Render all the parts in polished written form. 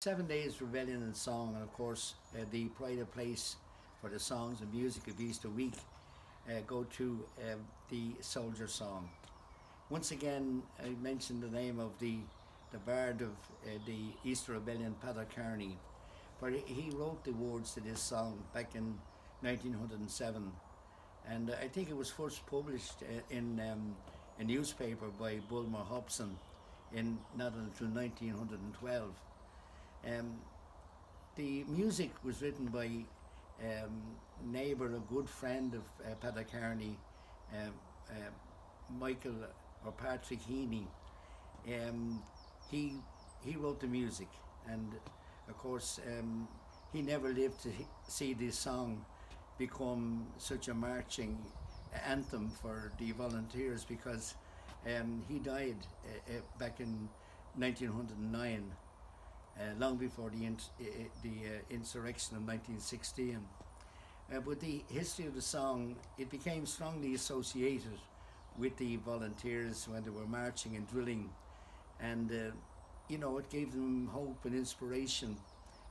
7 Days Rebellion and Song, and of course the pride of place for the songs and music of Easter week go to the Soldier Song. Once again, I mentioned the name of the bard of the Easter Rebellion, Peter Kearney, for he wrote the words to this song back in 1907, and I think it was first published in a newspaper by Bulmer Hobson in not until 1912. Um, the music was written by neighbour, a good friend of Peter Kearney, um, Michael or Patrick Heaney. Um, he he wrote the music, and of course he never lived to see this song become such a marching anthem for the volunteers, because he died back in 1909. Long before the insurrection of 1916. But the history of the song, it became strongly associated with the volunteers when they were marching and drilling, and it gave them hope and inspiration,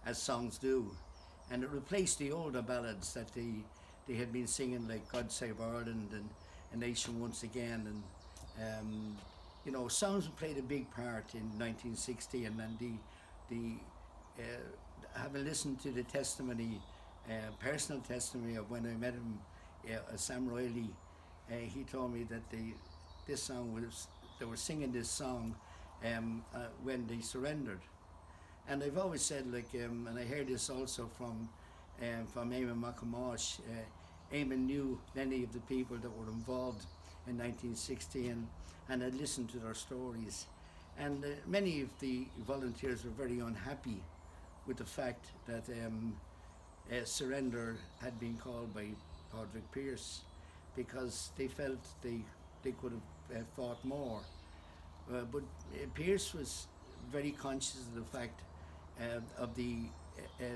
as songs do, and it replaced the older ballads that they had been singing, like God Save Ireland and A Nation Once Again, and songs played a big part in 1960, and then having listened to the testimony, personal testimony of when I met him, Sam Riley, he told me that they were singing this song when they surrendered. And I've always said, and I heard this also from Eamon McCamosh. Eamon knew many of the people that were involved in 1960, and had listened to their stories. And many of the volunteers were very unhappy with the fact that surrender had been called by Padraig Pearse, because they felt they could have fought more. But Pearse was very conscious of the fact of the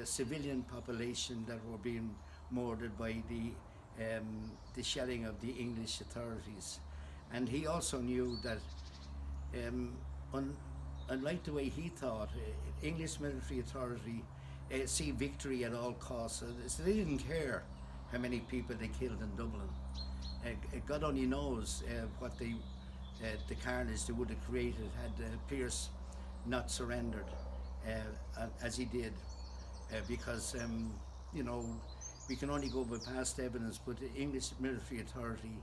civilian population that were being murdered by the shelling of the English authorities. And he also knew that unlike the way he thought, English military authority see victory at all costs. So they didn't care how many people they killed in Dublin. God only knows what the carnage they would have created had Pearse not surrendered as he did, because we can only go by past evidence, but the English military authority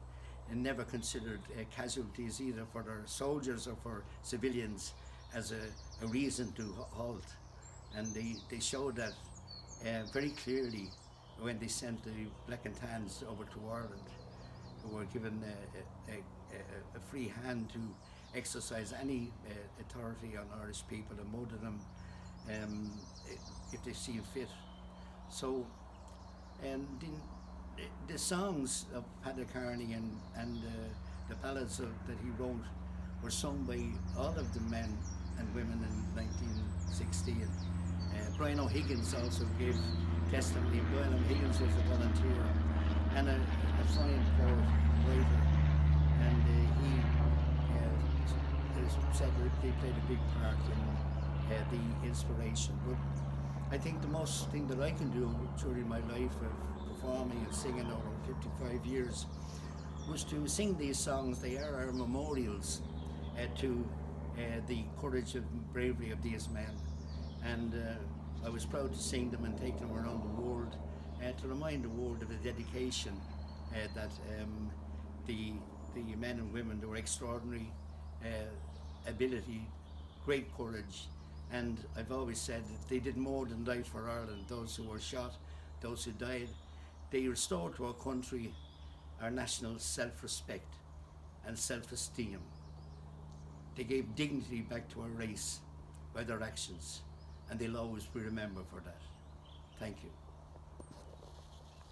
never considered casualties either for their soldiers or for civilians as a reason to halt. And they showed that very clearly when they sent the Black and Tans over to Ireland, who were given a free hand to exercise any authority on Irish people and murder them if they see fit. So the songs of Paddy Kearney and the ballads that he wrote were sung by all of the men and women in 1960. And Brian O'Higgins also gave testimony. Brian O'Higgins was a volunteer and a fine poet, writer, and he said that they played a big part in the inspiration. But I think the most thing that I can do during my life of performing and singing over 55 years was to sing these songs. They are our memorials to the courage and bravery of these men, and I was proud to sing them and take them around the world to remind the world of the dedication that the men and women, they were extraordinary ability, great courage. And I've always said that they did more than die for Ireland. Those who were shot, those who died, they restored to our country our national self-respect and self-esteem. They gave dignity back to our race by their actions, and they'll always be remembered for that. Thank you.